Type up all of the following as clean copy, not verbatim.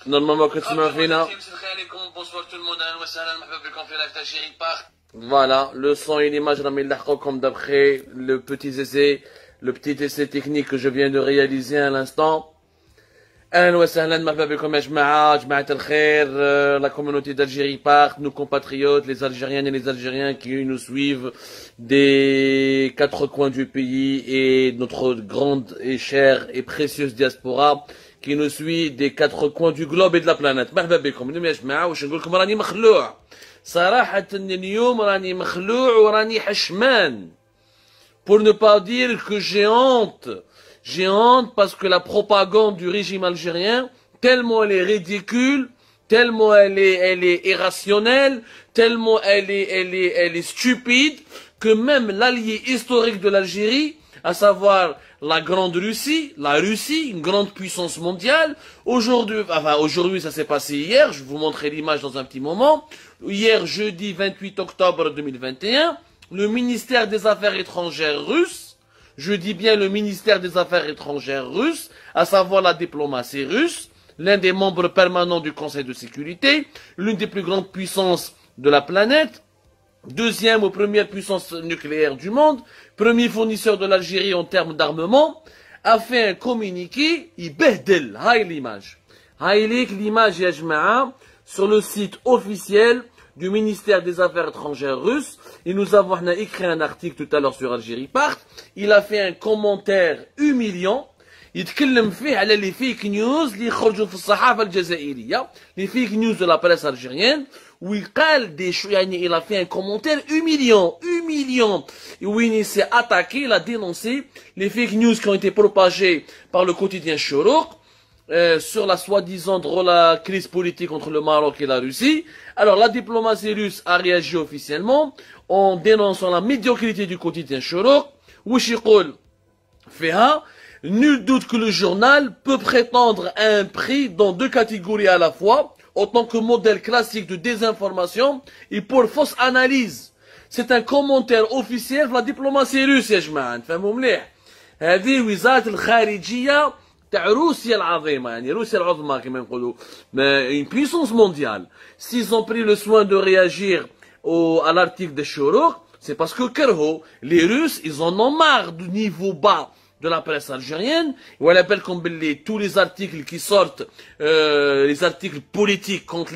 Normalement, que tu m'as fait là. Voilà, le son et l'image, comme d'après le petit essai technique que je viens de réaliser à l'instant. أهلا وسهلا مرحبا بكم يا جماعة الخير, la communauté d'Algérie part, nos compatriotes, les Algériennes et les Algériens qui nous suivent des quatre coins du pays et notre grande et chère et précieuse diaspora qui nous suit des quatre coins du globe et de la planète. مرحبا بكم اليوم يا جماعة واش نقول لكم راني مخلوع صراحة اليوم راني مخلوع وراني حشمان pour ne pas dire que j'ai honte. J'ai honte parce que la propagande du régime algérien, tellement elle est ridicule, tellement elle est irrationnelle, tellement elle est stupide, que même l'allié historique de l'Algérie, à savoir la grande Russie, une grande puissance mondiale, aujourd'hui ça s'est passé hier, je vais vous montrer l'image dans un petit moment, hier jeudi 28 octobre 2021, le ministère des Affaires étrangères russe, je dis bien le ministère des Affaires étrangères russe, à savoir la diplomatie russe, l'un des membres permanents du Conseil de sécurité, l'une des plus grandes puissances de la planète, deuxième ou première puissance nucléaire du monde, premier fournisseur de l'Algérie en termes d'armement, a fait un communiqué, il behdel, haï l'image. Haï l'image ya jma'a, sur le site officiel du ministère des Affaires étrangères russe, et nous avons écrit un article tout à l'heure sur Algérie Part, il a fait un commentaire humiliant, يتكلم فيه على les fake news اللي يخرجوا في الصحافة الجزائرية, les fake news de la presse algérienne, où il قال des choses, il a fait un commentaire humiliant, où il s'est attaqué, il a dénoncé les fake news qui ont été propagées par le quotidien Chorouk, sur la soi-disant crise politique entre le Maroc et la Russie. Alors la diplomatie russe a réagi officiellement en dénonçant la médiocrité du quotidien Chorouk. Wishikol Feha, nul doute que le journal peut prétendre à un prix dans deux catégories à la fois, en tant que modèle classique de désinformation et pour fausse analyse. C'est un commentaire officiel de la diplomatie russe, يا جماعة. فهموا مليح. هذه وزارة الخارجية تاع روسيا العظيمة, يعني روسيا العظمى كما نقولوا, une puissance mondiale. S'ils ont pris le soin de réagir à l'article de Chorouk, c'est parce que les Russes, ils en ont marre du niveau bas de la presse algérienne, où elle appelle comme tous les articles qui sortent, les articles politiques contre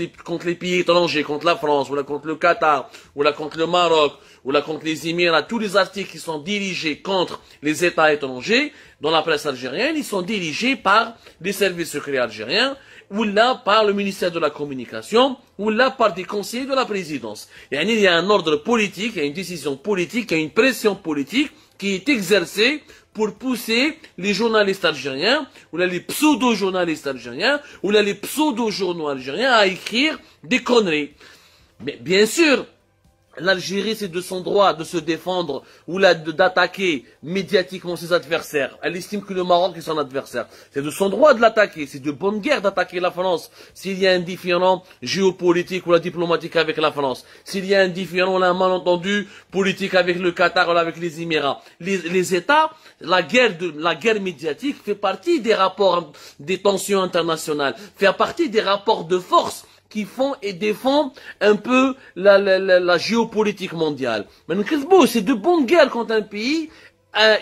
les pays étrangers, contre la France, ou là contre le Qatar, ou là contre le Maroc, ou là contre les Émirats, tous les articles qui sont dirigés contre les États étrangers, dans la presse algérienne, ils sont dirigés par les services secrets algériens, ou là par le ministère de la Communication, ou là par des conseillers de la présidence. Il y a un ordre politique, il y a une décision politique, il y a une pression politique qui est exercée pour pousser les journalistes algériens, ou là les pseudo-journalistes algériens, ou là les pseudo-journaux algériens à écrire des conneries. Mais bien sûr, l'Algérie, c'est de son droit de se défendre ou d'attaquer médiatiquement ses adversaires. Elle estime que le Maroc est son adversaire. C'est de son droit de l'attaquer. C'est de bonne guerre d'attaquer la France s'il y a un différend géopolitique ou la diplomatique avec la France. S'il y a un différend ou un malentendu politique avec le Qatar ou avec les Émirats. Les États, la guerre médiatique fait partie des rapports des tensions internationales, fait partie des rapports de force qui font et défendent un peu la géopolitique mondiale. Mais c'est de bonne guerre quand un pays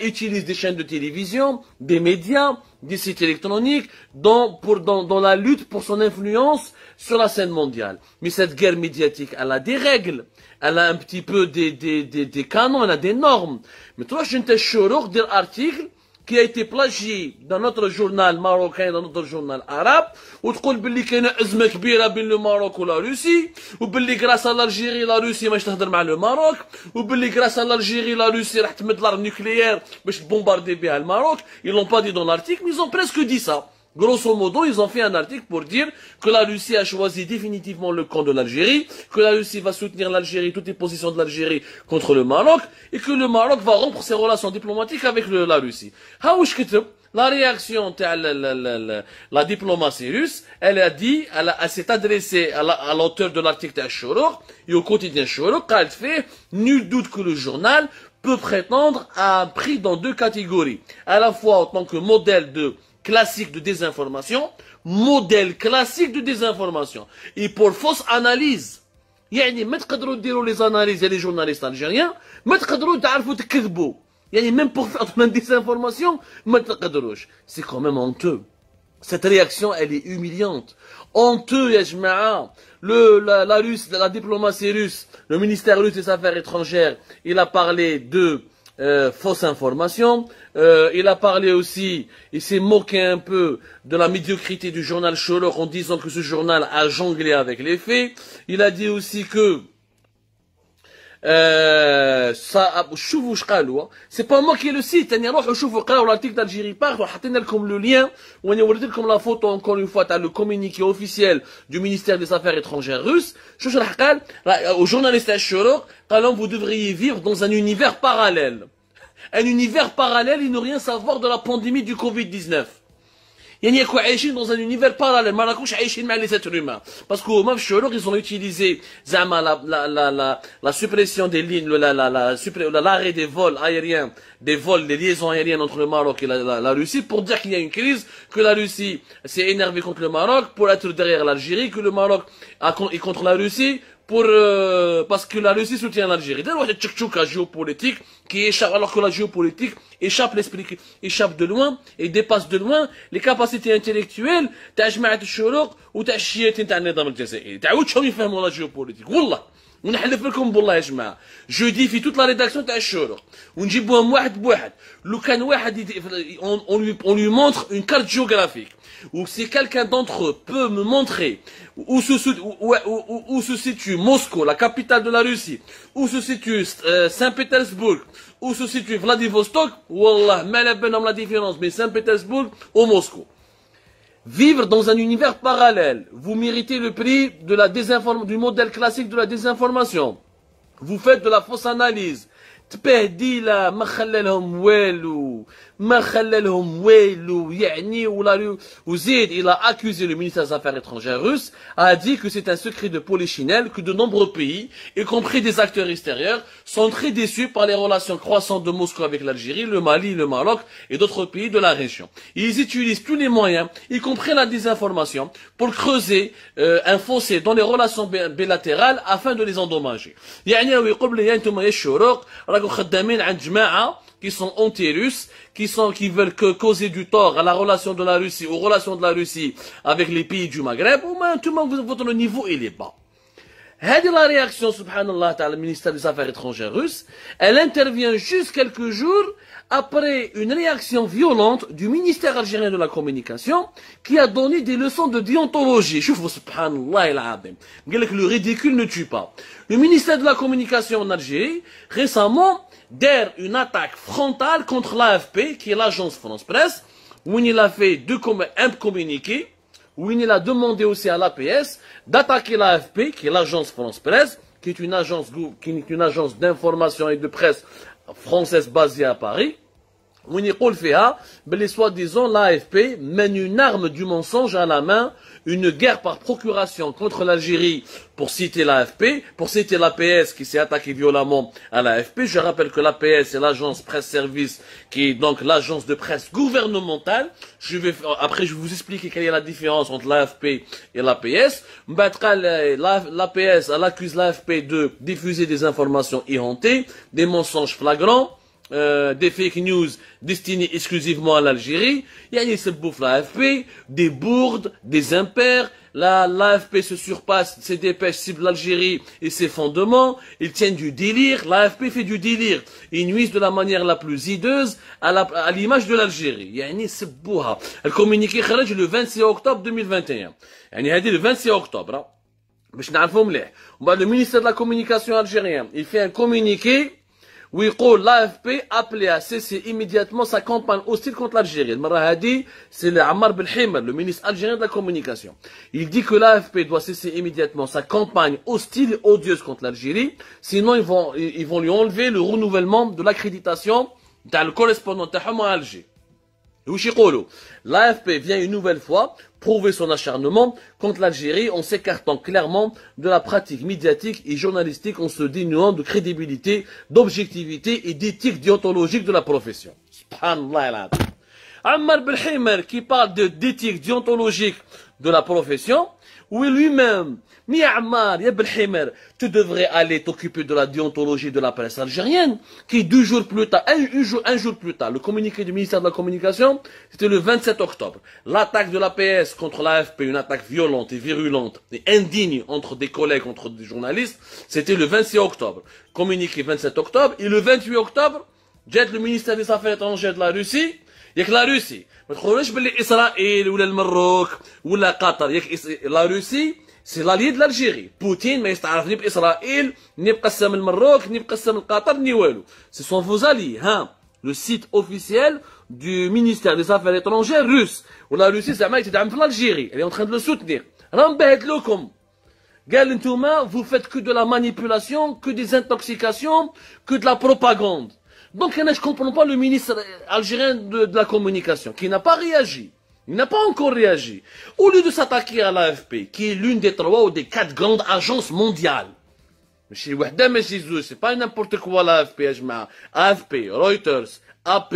utilise des chaînes de télévision, des médias, des sites électroniques, dans la lutte pour son influence sur la scène mondiale. Mais cette guerre médiatique, elle a des règles, elle a un petit peu des canons, elle a des normes. Mais toi, je ne Chorouk d'un article qui a été plagié dans notre journal marocain, dans notre journal arabe, où tu dis qu'il y a une azma كبيرة بين le Maroc ou la Russie, ou que grâce à l'Algérie, la Russie مش تهضر مع le Maroc, ou que grâce à l'Algérie, la Russie راح تمد l'arme nucléaire باش bombarder بها le Maroc. Ils l'ont pas dit dans l'article, mais ils ont presque dit ça. Grosso modo, ils ont fait un article pour dire que la Russie a choisi définitivement le camp de l'Algérie, que la Russie va soutenir l'Algérie, toutes les positions de l'Algérie contre le Maroc, et que le Maroc va rompre ses relations diplomatiques avec la Russie. La réaction de la diplomatie russe, elle s'est adressée à l'auteur de l'article de Chorouk et au quotidien Chorouk, elle fait nul doute que le journal peut prétendre à un prix dans deux catégories. À la fois en tant que modèle de classique de désinformation, modèle classique de désinformation. Et pour fausse analyse, يعني ما تقدروا ديروا les analyses les journalistes algériens, ما تقدروا تعرفوا تكذبوا. يعني même pour faire de la désinformation, ما تقدروش. C'est quand même honteux. Cette réaction, elle est humiliante. Honteux, ya jma'a. La diplomatie russe, le ministère russe des Affaires étrangères, il a parlé de fausses informations. Il a parlé aussi, il s'est moqué un peu de la médiocrité du journal Sholok en disant que ce journal a jonglé avec les faits. Il a dit aussi que شوفوا واش قالوا سي با موا كي لو سيت ثاني روحوا شوفوا قراو l'article d'Algérie Part وحطينا لكم لو لين وانا وريت لكم لا فوتو encore une fois تاع le communiqué officiel du ministère des Affaires étrangères russe شوف راح قال au journaliste الشروق قال لهم vous devriez vivre dans un univers parallèle un univers parallèle et ne rien savoir de la pandémie du Covid-19 يعني يكون عايشين dans un univers parallèle ما راكوش عايشين مع les êtres humains parce que هما في الشروق ils ont utilisé زعما la suppression des lignes l'arrêt des vols aériens des vols des liaisons aériennes entre le Maroc et la Russie pour dire qu'il y a une crise que la Russie s'est énervée contre le Maroc pour être derrière l'Algérie que le Maroc est contre la Russie pour parce que la Russie soutient l'Algérie. C'est une tchouka géopolitique qui échappe alors que la géopolitique échappe l'esprit, échappe de loin et dépasse de loin les capacités intellectuelles تاع جماعة الشروق وتاع الشياتين تاع النظام الجزائري. تعاودشهم يفهموا لا géopolitique. والله ونحلف لكم بالله يا جماعة. Je défie toute la rédaction تاع الشروق ونجيبوهم واحد بواحد. لو كان واحد on lui montre une carte géographique. Ou si quelqu'un d'entre eux peut me montrer où se situe Moscou, la capitale de la Russie, où se situe Saint-Pétersbourg, où se situe Vladivostok, wallah, mais la différence, mais Saint-Pétersbourg ou Moscou. Vivre dans un univers parallèle, vous méritez le prix de du modèle classique de la désinformation. Vous faites de la fausse analyse. تبهديله ما خلى لهم والو ما خلى لهم والو يعني ولا وزيد il a accusé le ministère des Affaires étrangères russe a dit que c'est un secret de polichinelle que de nombreux pays y compris des acteurs extérieurs sont très déçus par les relations croissantes de Moscou avec l'Algérie, le Mali, le Maroc et d'autres pays de la région. Ils utilisent tous les moyens y compris la désinformation pour creuser un fossé dans les relations bilatérales afin de les endommager. يعني ويقول لي انتم يا الشروق خدامين عند جماعة qui sont anti-russes, qui veulent causer du tort à la relation de la Russie, aux relations de la Russie avec les pays du Maghreb, ou même tout le monde, votre niveau, il est bas. هذه la réaction, subhanallah, le ministère des Affaires étrangères russe, elle intervient juste quelques jours après une réaction violente du ministère algérien de la communication qui a donné des leçons de déontologie. Chouf, subhanallah, al-azim. Le ridicule ne tue pas. Le ministère de la communication en Algérie, récemment, d'air une attaque frontale contre l'AFP, qui est l'agence France Presse, où il a fait un communiqué, où il a demandé aussi à l'APS d'attaquer l'AFP, qui est l'agence France Presse, qui est une agence d'information et de presse française basée à Paris, où il dit que soi-disant l'AFP mène une arme du mensonge à la main, une guerre par procuration contre l'Algérie, pour citer l'AFP, pour citer l'APS qui s'est attaqué violemment à l'AFP. Je rappelle que l'APS est l'agence presse-service, qui est donc l'agence de presse gouvernementale. Après, je vais vous expliquer quelle est la différence entre l'AFP et l'APS. L'APS, elle accuse l'AFP de diffuser des informations éhontées, des mensonges flagrants, des fake news destinés exclusivement à l'Algérie. Il y a l'AFP, des bourdes, des impairs. L'AFP se surpasse, ses dépêches ciblent l'Algérie et ses fondements. Ils tiennent du délire. L'AFP fait du délire. Ils nuisent de la manière la plus hideuse à l'image de l'Algérie. يعني سبوها. Le communiqué خرج le 26 octobre 2021. يعني هذه le 26 octobre. باش نعرفوا مليح. Le ministère de la communication algérien, il fait un communiqué où il dit l'AFP appelé à cesser immédiatement sa campagne hostile contre l'Algérie. C'est Ammar Belhimer, le ministre algérien de la communication. Il dit que l'AFP doit cesser immédiatement sa campagne hostile et odieuse contre l'Algérie, sinon ils vont lui enlever le renouvellement de l'accréditation dans le correspondant à Alger. L'AFP vient une nouvelle fois prouver son acharnement contre l'Algérie en s'écartant clairement de la pratique médiatique et journalistique en se dénuant de crédibilité, d'objectivité et d'éthique déontologique de la profession. Subhanallah. Ammar Belhimer qui parle d'éthique déontologique de la profession, où lui-même, ni Ammar, ya Belhimer, tu devrais aller t'occuper de la déontologie de la presse algérienne, qui 2 jours plus tard, un jour plus tard, le communiqué du ministère de la Communication, c'était le 27 octobre. L'attaque de la PS contre l'AFP, une attaque violente et virulente et indigne entre des collègues, entre des journalistes, c'était le 26 octobre. Communiqué 27 octobre, et le 28 octobre, جات le ministère des Affaires étrangères de la Russie, ياك لا روسي ما تقولوش باللي اسرائيل ولا المروك ولا قطر ياك لا روسي سي لالي د الجيري بوتين ما يستعرف ني باسرائيل ني بقسم المروك ني بقسم القطر ني والو سي سون فوز الي ها لو سيت اوفيسيال دو ministère des Affaires étrangères russe ولا روسي زعما يتدعم في الجيري اللي اون تخان دو سوتنير راهم باهت لكم قال انتوما vous faites que de la manipulation que des intoxications que de la propagande. Donc, je ne comprends pas le ministre algérien de la communication, qui n'a pas réagi. Il n'a pas encore réagi. Au lieu de s'attaquer à l'AFP, qui est l'une des 3 ou des 4 grandes agences mondiales. C'est pas n'importe quoi l'AFP, AFP, Reuters, AP.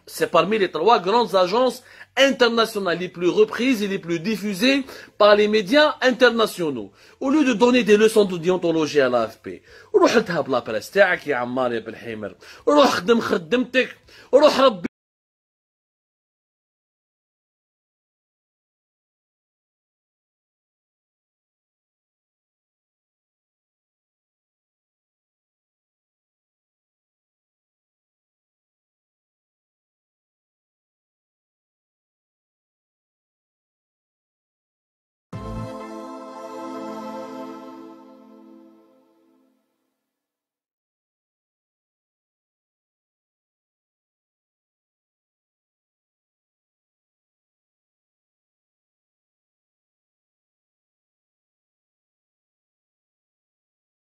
C'est parmi les 3 grandes agences internationales les plus reprises et les plus diffusées par les médias internationaux. Au lieu de donner des leçons de déontologie à l'AFP, روح اذهب لا بريس تاعك يا عمار يا بالحمر، روح خدم خدمتك، روح ربي